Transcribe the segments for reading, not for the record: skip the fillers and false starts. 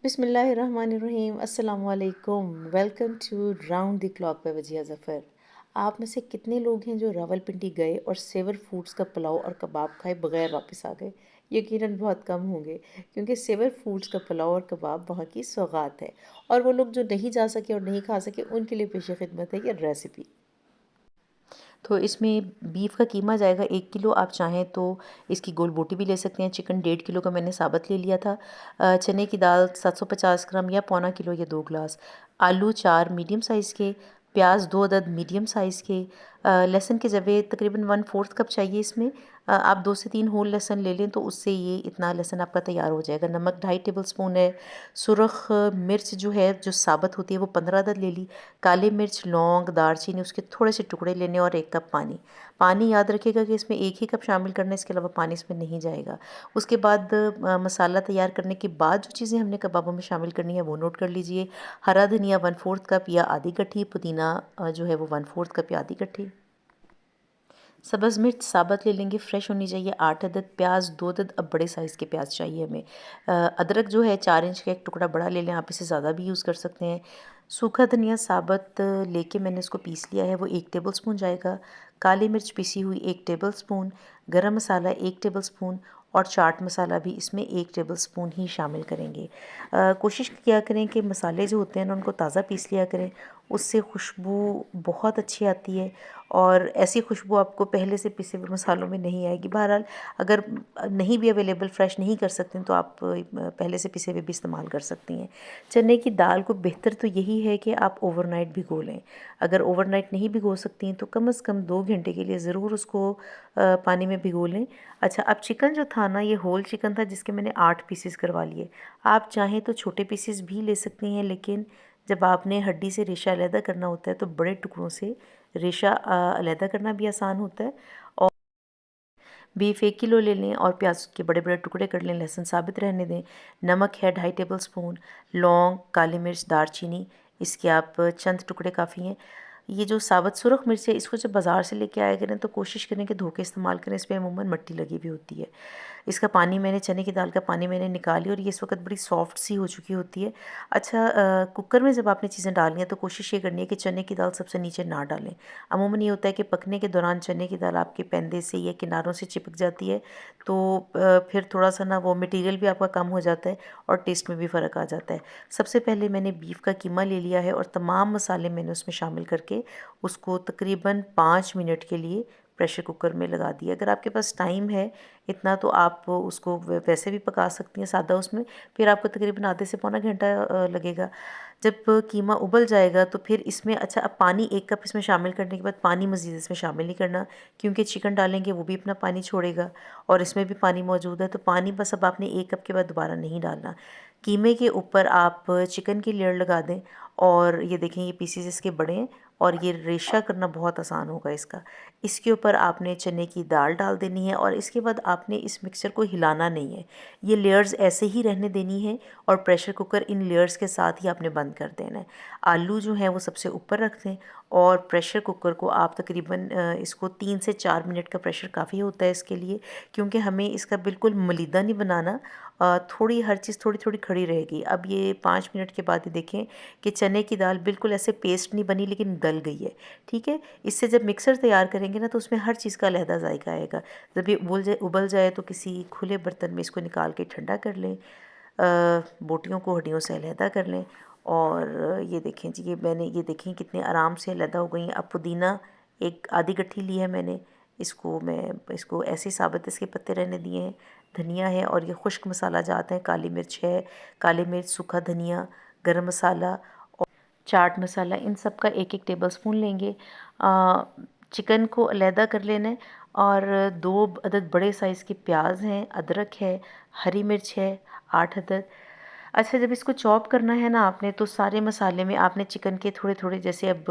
बिस्मिल्लाहिर्रहमानिर्रहीम अस्सलाम वालेकुम। Welcome to round the clock पे वजिया ज़फ़र। आप में से कितने लोग हैं जो रावलपिंडी गए और सेवर फूड्स का पुलाव और कबाब खाए बगैर वापस आ गए? यकीनन बहुत कम होंगे, क्योंकि सेवर फूड्स का पुलाव और कबाब वहाँ की सौगात है। और वो लोग जो नहीं जा सके और नहीं खा सके उनके लिए पेश खिदमत है ये रेसिपी। तो इसमें बीफ का कीमा जाएगा 1 किलो। आप चाहें तो इसकी गोल बोटी भी ले सकते हैं। चिकन 1.5 किलो का मैंने साबुत ले लिया था। चने की दाल 750 ग्राम या पौना किलो या 2 गिलास। आलू 4 मीडियम साइज़ के। प्याज 2 अदद मीडियम साइज़ के। लहसुन के जवे तकरीबन 1/4 कप चाहिए इसमें। आप 2 से 3 होल लहसुन ले लें तो उससे ये इतना लहसुन आपका तैयार हो जाएगा। नमक 2.5 टेबल स्पून है। सुरख मिर्च जो है जो साबुत होती है वो 15 अदद ले ली। काली मिर्च, लौंग, दालचीनी उसके थोड़े से टुकड़े लेने और 1 कप पानी। पानी याद रखिएगा कि इसमें 1 ही कप शामिल करना है, इसके अलावा पानी इसमें नहीं जाएगा। उसके बाद मसाला तैयार करने के बाद जो चीज़ें हमने कबाबों में शामिल करनी है वो नोट कर लीजिए। हरा धनिया 1/4 कप या आधी गट्ठी, पुदीना जो है वो 1/4 कप या आधी गट्ठी। सब्ज़ मिर्च साबुत ले लेंगे, फ्रेश होनी चाहिए 8 अदद। प्याज 2 अदद, अब बड़े साइज़ के प्याज चाहिए हमें। अदरक जो है 4 इंच का एक टुकड़ा बड़ा ले लें, आप इसे ज़्यादा भी यूज़ कर सकते हैं। सूखा धनिया साबुत लेके मैंने इसको पीस लिया है, वो 1 टेबल स्पून जाएगा। काली मिर्च पिसी हुई 1 टेबल स्पून। गरम मसाला 1 टेबल स्पून। और चाट मसाला भी इसमें 1 टेबल स्पून ही शामिल करेंगे। कोशिश किया करें कि मसाले जो होते हैं ना उनको ताज़ा पीस लिया करें, उससे खुशबू बहुत अच्छी आती है। और ऐसी खुशबू आपको पहले से पिसे हुए मसालों में नहीं आएगी। बहरहाल अगर नहीं भी अवेलेबल फ्रेश नहीं कर सकते हैं तो आप पहले से पिसे हुए भी इस्तेमाल कर सकती हैं। चने की दाल को बेहतर तो यही है कि आप ओवरनाइट भिगो लें। अगर ओवरनाइट नहीं भिगो सकती हैं तो कम से कम 2 घंटे के लिए ज़रूर उसको पानी में भिगो लें। अच्छा, अब चिकन जो था ना ये होल चिकन था जिसके मैंने 8 पीसेस करवा लिए। आप चाहें तो छोटे पीसेस भी ले सकती हैं, लेकिन जब आपने हड्डी से रेशा अलहदा करना होता है तो बड़े टुकड़ों से रेशा अलहदा करना भी आसान होता है। और बीफ 1 किलो ले लें और प्याज के बड़े बड़े टुकड़े कर लें, लहसुन साबित रहने दें। नमक है 2.5 टेबल स्पून। लौंग, काली मिर्च, दालचीनी इसके आप चंद टुकड़े काफ़ी हैं। ये जो साबुत सुरख मिर्च है इसको जब बाज़ार से लेके आया करें तो कोशिश करें कि धो के इस्तेमाल करें, इस पर अमूमन मिट्टी लगी भी होती है। इसका पानी मैंने चने की दाल का पानी मैंने निकाली और ये इस वक्त बड़ी सॉफ्ट सी हो चुकी होती है। अच्छा, कुकर में जब आपने चीज़ें डालनी है तो कोशिश ये करनी है कि चने की दाल सबसे नीचे ना डालें। अमूमन ये होता है कि पकने के दौरान चने की दाल आपके पैंदे से या किनारों से चिपक जाती है, तो फिर थोड़ा सा ना वो मटेरियल भी आपका कम हो जाता है और टेस्ट में भी फ़र्क आ जाता है। सबसे पहले मैंने बीफ का कीमा ले लिया है और तमाम मसाले मैंने उसमें शामिल करके उसको तकरीबन 5 मिनट के लिए प्रेशर कुकर में लगा दिया। अगर आपके पास टाइम है इतना तो आप उसको वैसे भी पका सकती हैं सादा उसमें, फिर आपको तकरीबन आधे से पौना घंटा लगेगा। जब कीमा उबल जाएगा तो फिर इसमें अच्छा, अब पानी 1 कप इसमें शामिल करने के बाद पानी मज़ीद इसमें शामिल नहीं करना, क्योंकि चिकन डालेंगे वो भी अपना पानी छोड़ेगा और इसमें भी पानी मौजूद है, तो पानी बस अब आपने 1 कप के बाद दोबारा नहीं डालना। कीमे के ऊपर आप चिकन की लेयर लगा दें और ये देखें ये पीसीज इसके बड़े हैं और ये रेशा करना बहुत आसान होगा इसका। इसके ऊपर आपने चने की दाल डाल देनी है और इसके बाद आपने इस मिक्सचर को हिलाना नहीं है, ये लेयर्स ऐसे ही रहने देनी है और प्रेशर कुकर इन लेयर्स के साथ ही आपने बंद कर देना है। आलू जो हैं वो सबसे ऊपर रख दें और प्रेशर कुकर को आप तकरीबन इसको 3 से 4 मिनट का प्रेशर काफ़ी होता है इसके लिए, क्योंकि हमें इसका बिल्कुल मलीदा नहीं बनाना। थोड़ी हर चीज़ थोड़ी थोड़ी खड़ी रहेगी। अब ये 5 मिनट के बाद ये देखें कि चने की दाल बिल्कुल ऐसे पेस्ट नहीं बनी लेकिन गल गई है। ठीक है, इससे जब मिक्सर तैयार करेंगे ना तो उसमें हर चीज़ का अलहदा जायका आएगा। जब ये उबल जाए तो किसी खुले बर्तन में इसको निकाल के ठंडा कर लें, बोटियों को हड्डियों से अलहदा कर लें। और ये देखें जी, ये देखें कितने आराम से अलहदा हो गई हैं। अब पुदीना एक आधी गट्ठी ली है मैंने, इसको ऐसे साबुत इसके पत्ते रहने दिए हैं। धनिया है और ये खुश्क मसाला जाते हैं, काली मिर्च है, काली मिर्च, सूखा धनिया, गरम मसाला, चाट मसाला, इन सब का 1-1 टेबल स्पून लेंगे। चिकन को अलहदा कर लेना है और 2 अदद बड़े साइज़ के प्याज हैं, अदरक है, हरी मिर्च है 8 अदद। अच्छा, जब इसको चॉप करना है ना आपने तो सारे मसाले में आपने चिकन के थोड़े थोड़े, जैसे अब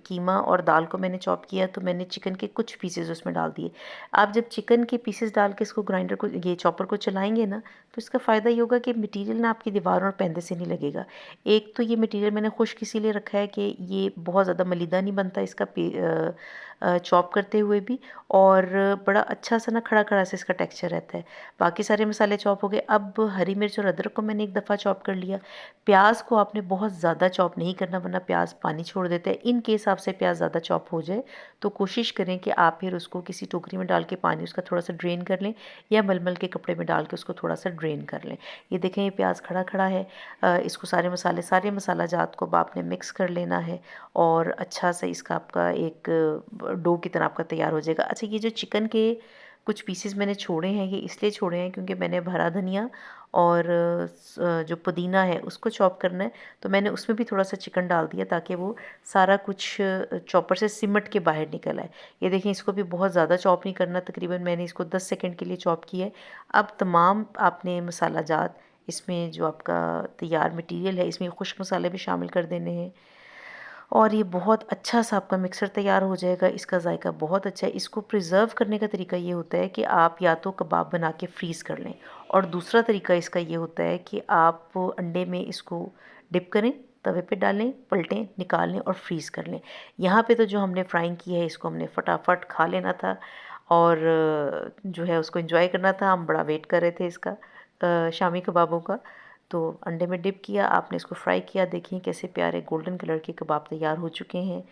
कीमा और दाल को मैंने चॉप किया तो मैंने चिकन के कुछ पीसेस उसमें डाल दिए। आप जब चिकन के पीसेस डाल के इसको ग्राइंडर को ये चॉपर को चलाएंगे ना तो इसका फ़ायदा ये होगा कि मटेरियल ना आपकी दीवारों और पैंदे से नहीं लगेगा। एक तो ये मटेरियल मैंने खुश्क इसीलिए रखा है कि ये बहुत ज़्यादा मलीदा नहीं बनता, इसका चॉप करते हुए भी, और बड़ा अच्छा सा ना खड़ा खड़ा सा इसका टेक्सचर रहता है। बाकी सारे मसाले चॉप हो गए। अब हरी मिर्च और अदरक को मैंने एक दफ़ा चॉप कर लिया। प्याज को आपने बहुत ज़्यादा चॉप नहीं करना, वरना प्याज पानी छोड़ देते हैं। इन केस आपसे प्याज ज़्यादा चॉप हो जाए तो कोशिश करें कि आप फिर उसको किसी टोकरी में डाल के पानी उसका थोड़ा सा ड्रेन कर लें, या मलमल के कपड़े में डाल के उसको थोड़ा सा ड्रेन कर लें। ये देखें, ये प्याज खड़ा खड़ा है। इसको सारे मसाला जात को अब आपने मिक्स कर लेना है, और अच्छा सा इसका आपका एक डो की तरह आपका तैयार हो जाएगा। अच्छा, ये जो चिकन के कुछ पीसेस मैंने छोड़े हैं, ये इसलिए छोड़े हैं क्योंकि मैंने हरा धनिया और जो पुदीना है उसको चॉप करना है, तो मैंने उसमें भी थोड़ा सा चिकन डाल दिया ताकि वो सारा कुछ चॉपर से सिमट के बाहर निकल आए। ये देखें, इसको भी बहुत ज़्यादा चॉप नहीं करना, तकरीबन मैंने इसको 10 सेकंड के लिए चॉप किया है। अब तमाम आपने मसाला जात इसमें जो आपका तैयार मटेरियल है, इसमें खुश्क मसाले भी शामिल कर देने हैं, और ये बहुत अच्छा सा आपका मिक्सर तैयार हो जाएगा। इसका जायका बहुत अच्छा है। इसको प्रिज़र्व करने का तरीका ये होता है कि आप या तो कबाब बना के फ्रीज़ कर लें, और दूसरा तरीका इसका ये होता है कि आप अंडे में इसको डिप करें, तवे पे डालें, पलटें, निकाल लें और फ्रीज़ कर लें। यहाँ पे तो जो हमने फ्राइंग की है, इसको हमने फटाफट खा लेना था, और जो है उसको एंजॉय करना था। हम बड़ा वेट कर रहे थे इसका, शामी कबाबों का। तो अंडे में डिप किया, आपने इसको फ्राई किया। देखिए कैसे प्यारे गोल्डन कलर के कबाब तैयार हो चुके हैं।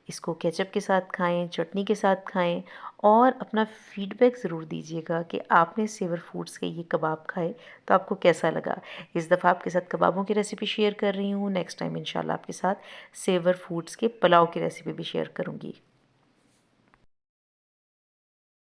इसको केचप के साथ खाएं, चटनी के साथ खाएं, और अपना फीडबैक ज़रूर दीजिएगा कि आपने सेवर फूड्स के ये कबाब खाए तो आपको कैसा लगा। इस दफ़ा आपके साथ कबाबों की रेसिपी शेयर कर रही हूँ। नेक्स्ट टाइम इंशाल्लाह आपके साथ सेवर फूड्स के पुलाव की रेसिपी भी शेयर करूँगी।